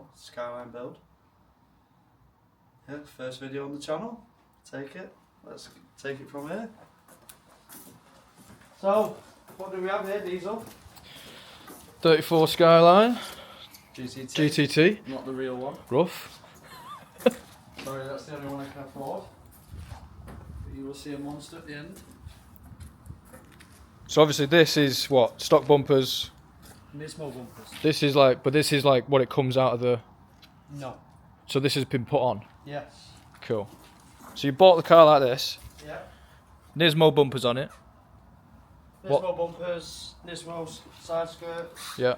video, Skyline build. Yeah, first video on the channel. Take it. Let's take it from here. So, what do we have here, Diesel? 34 Skyline. GTT. Not the real one. Rough. Sorry, that's the only one I can afford. But you will see a monster at the end. So obviously this is what? Stock bumpers. Nismo bumpers. This is like what it comes out of the... No. So this has been put on? Yes. Cool. So you bought the car like this. Yeah. Nismo bumpers on it. Nismo bumpers, Nismo side skirts. Yeah.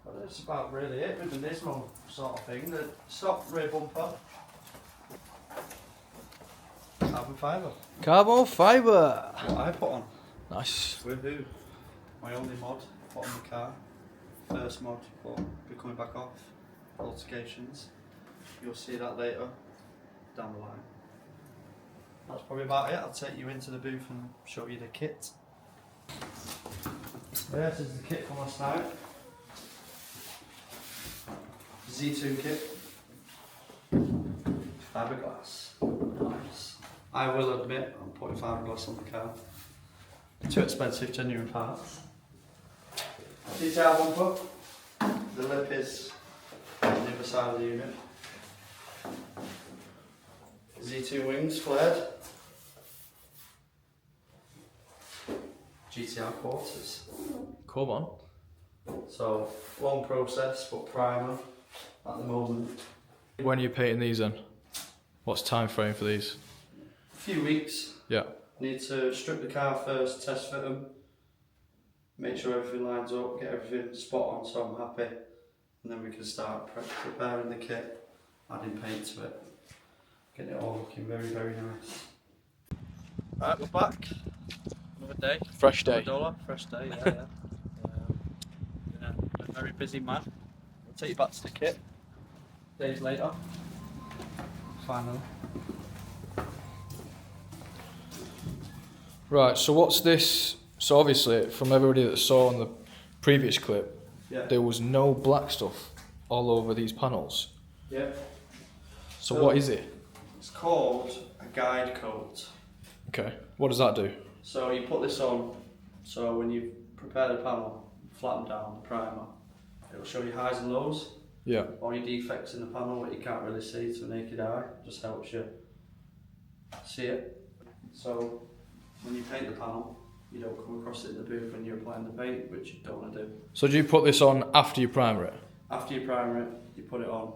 But that's about really it with the Nismo sort of thing. The stock rear bumper. Carbon fibre. Carbon fibre. What I put on. Nice. Woohoo. My only mod put on the car. First mod, but be coming back off. Altercations. You'll see that later down the line. That's probably about it. I'll take you into the booth and show you the kit. Yeah, this is the kit from last night. Z2 kit. Fiberglass. Nice. I will admit, I'm putting fiberglass on the car. Too expensive, genuine parts. Detail bumper. The lip is on the other side of the unit. Z2 wings flared. GTR quarters. Come on. So, long process, but primer at the moment. When are you painting these then? What's time frame for these? A few weeks. Yeah. Need to strip the car first, test fit them, make sure everything lines up, get everything spot on so I'm happy, and then we can start preparing the kit, adding paint to it, getting it all looking very, very nice. Right, we're back. Another day. Fresh day. $1, fresh day, yeah. Yeah, a very busy man. I'll take you back to the kit. Days later. Finally. Right, so what's this? So obviously, from everybody that saw on the previous clip, Yeah. there was no black stuff all over these panels. Yeah. So what is it? It's called a guide coat. Okay, what does that do? So you put this on, so when you prepare the panel, flatten down the primer, it will show you highs and lows, Yeah. all your defects in the panel, what you can't really see to the naked eye, just helps you see it. So when you paint the panel, you don't come across it in the booth when you're applying the paint, which you don't want to do. So do you put this on after you primer it? After you primer it, you put it on,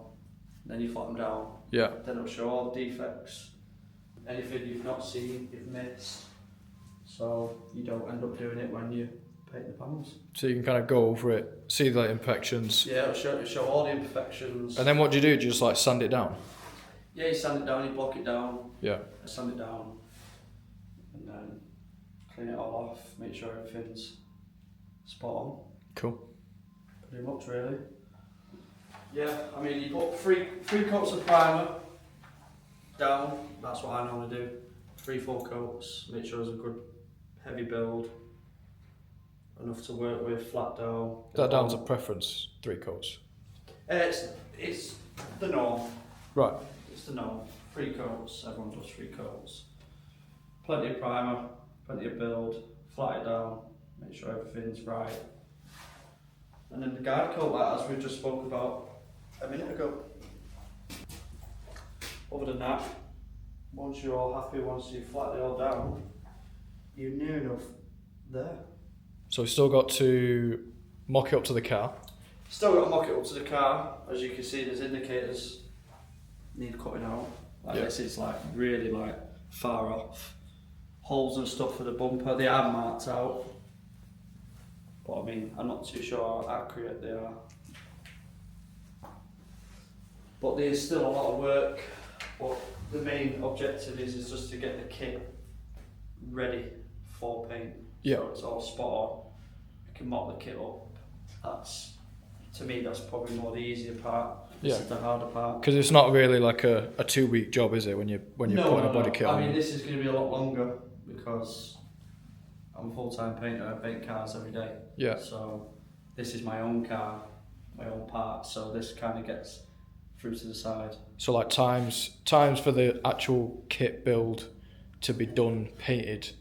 then you flatten down, Yeah. then it'll show all the defects, anything you've not seen, you've missed, so you don't end up doing it when you paint the panels. So you can kind of go over it, see the imperfections. Yeah, it'll show all the imperfections. And then what do you do? Do you just like sand it down? Yeah, you sand it down, you block it down, Yeah. sand it down, and then clean it all off, make sure everything's spot on. Cool. Pretty much, really. Yeah, I mean, you put three coats of primer down, that's what I normally do. 3-4 coats, make sure it's a good heavy build, enough to work with, flat down. That down's a preference, 3 coats. It's the norm. Right. It's the norm. 3 coats, everyone does 3 coats. Plenty of primer, plenty of build, flat it down, make sure everything's right. And then the guide coat, like, as we just spoke about a minute ago. Other than that, once you're all happy, once you've flattened it all down, you're near enough there. So we've still got to mock it up to the car. Still got to mock it up to the car. As you can see, there's indicators need cutting out. Like, this is like really like far off. Holes and stuff for the bumper, they are marked out. But I mean, I'm not too sure how accurate they are. But there's still a lot of work. But the main objective is just to get the kit ready for paint. Yeah. So it's all spot on. You can mock the kit up. That's, to me, that's probably more the easier part. This is the harder part. Because it's not really like a 2-week job, is it? When you're putting a body kit on. I mean, this is going to be a lot longer because I'm a full-time painter. I paint cars every day. Yeah. So this is my own car. my own parts, so this kind of gets through to the side. So like times for the actual kit build to be done, painted,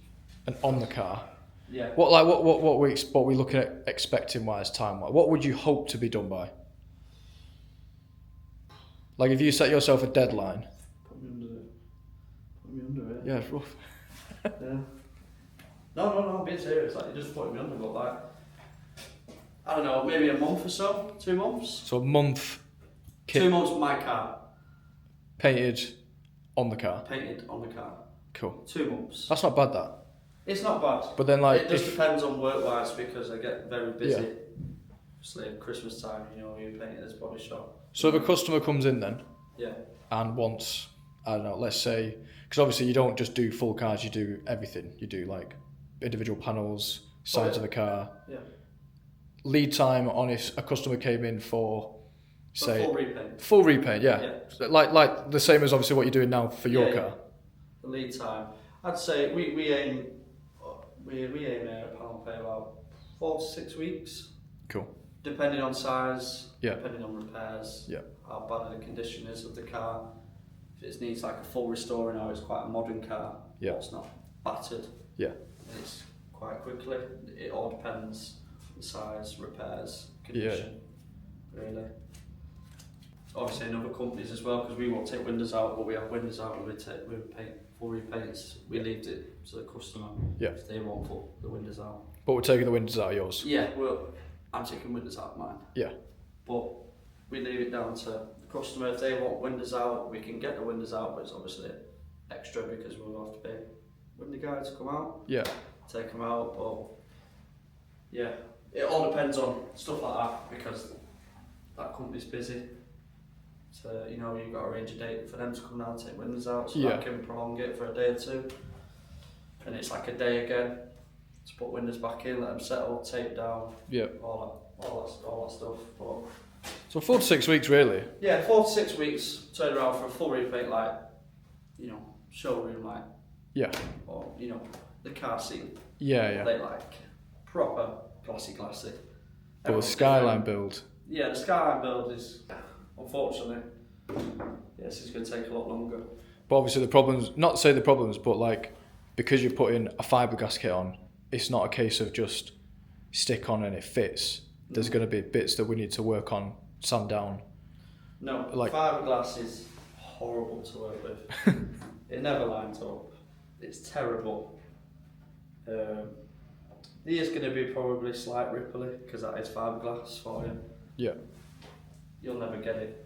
and on the car. Yeah. What we looking at expecting wise time wise? What would you hope to be done by? Like if you set yourself a deadline. Put me under it. Yeah, it's rough. Yeah. No, I'm being serious. Like, you're just putting me under, but like, I don't know, maybe a month or so, 2 months. So a month. Kit 2 months with my car. painted on the car. Painted on the car. Cool. 2 months. That's not bad. That. It's not bad. But then like it just depends on work-wise because I get very busy. Obviously, at Christmas time, you know, you paint this body shop. So if a customer comes in then. Yeah. And wants, I don't know, let's say, because obviously you don't just do full cars, you do everything. You do like individual panels, sides of the car. Yeah. Lead time on if a customer came in for, say, full repaint. Full repaint, yeah. Like the same as obviously what you're doing now for your car. The lead time, I'd say we aim at PanelnPaint about 4 to 6 weeks. Cool. Depending on size, Yeah. depending on repairs, Yeah. how bad the condition is of the car. If it needs like a full restoring or it's quite a modern car, Yeah. it's not battered. Yeah. It's quite quickly. It all depends on the size, repairs, condition. Really. Obviously in other companies as well, because we won't take windows out, but we have windows out and we paint full repaints. We leave it to the customer if they won't put the windows out. But we're taking the windows out of yours. Yeah, well, I'm taking windows out of mine. Yeah. But we leave it down to the customer. If they want windows out, we can get the windows out, but it's obviously extra because we'll have to pay window guy to come out. Yeah. Take them out, but yeah, it all depends on stuff like that because that company's busy. So, you know, you've got to arrange a date for them to come down and take windows out, so that can prolong it for a day or two. And it's like a day again to put windows back in, let them settle, tape down, all that stuff. But so 4 to 6 weeks really? yeah, 4 to 6 weeks, turn around for a full repaint, like, you know, showroom light. Yeah. Or, you know, the car seat. Yeah. They like proper glossy. But the Skyline build. Yeah, the Skyline build is, unfortunately, yes, it's going to take a lot longer. But obviously the problems, not to say the problems, but like, because you're putting a fiberglass kit on, it's not a case of just stick on and it fits. There's going to be bits that we need to work on, sand down. No, like fiberglass is horrible to work with. It never lines up. It's terrible. There's going to be probably slight rippling because that is fiberglass for you. Yeah. You'll never get it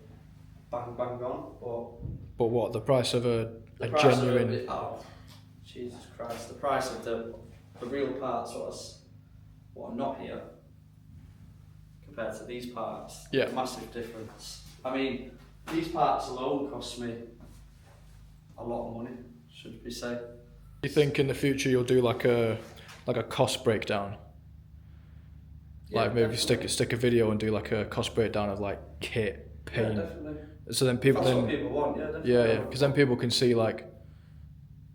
bang on, but what, the price of a price genuine... Of oh, Jesus Christ, the price of the real parts, what are not here, compared to these parts, massive difference. I mean, these parts alone cost me a lot of money, should we say. Do you think in the future you'll do like a cost breakdown? Yeah, like maybe definitely. stick a video and do like a cost breakdown of like kit, paint. Yeah, definitely. So then people That's what people want, yeah, definitely. Yeah, because then people can see like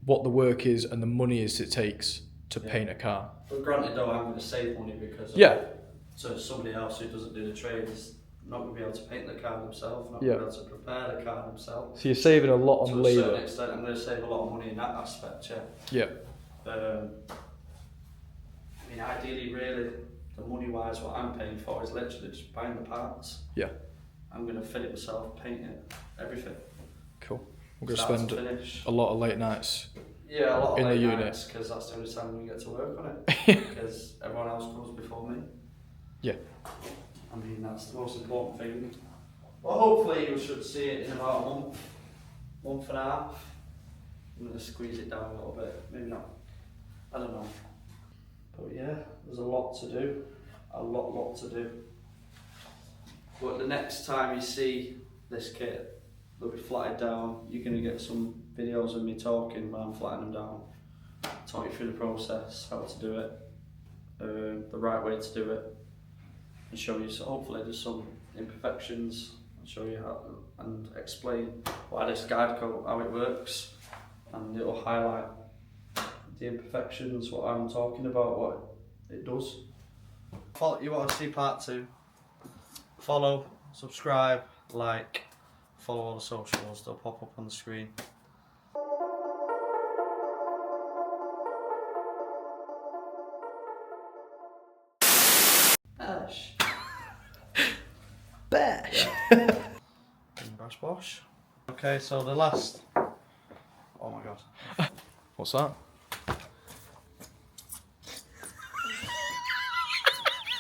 what the work is and the money it takes to paint a car. But granted though, I'm going to save money because so somebody else who doesn't do the trade is not going to be able to paint the car themselves, not going to be able to prepare the car themselves. So you're saving a lot on labour. To a certain extent, I'm going to save a lot of money in that aspect, yeah. I mean, ideally, really, the money-wise, what I'm paying for is literally just buying the parts. Yeah. I'm going to fit it myself, paint it, everything. Cool. We're going to spend a lot of late nights. Yeah, a lot of in late the unit nights because that's the only time we get to work on it. Because everyone else comes before me. Yeah. I mean, that's the most important thing. Well, hopefully you should see it in about a month and a half. I'm going to squeeze it down a little bit, maybe not. I don't know. But yeah, there's a lot to do. A lot to do. But the next time you see this kit, they'll be flatted down. You're going to get some videos of me talking when I'm flattening them down. Talk you through the process, how to do it, the right way to do it, and show you. So hopefully there's some imperfections. I'll show you how and explain why this guide code, how it works, and it'll highlight the imperfections, what I'm talking about, what it does. You want to see part 2? follow, subscribe, like, follow all the socials, they'll pop up on the screen. Bash. Bash. Brush wash. Okay, so the last. Oh my god. What's that?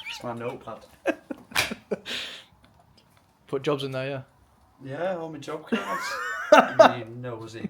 It's my notepad. Put jobs in there, yeah. Yeah, all my job cards. You nosy.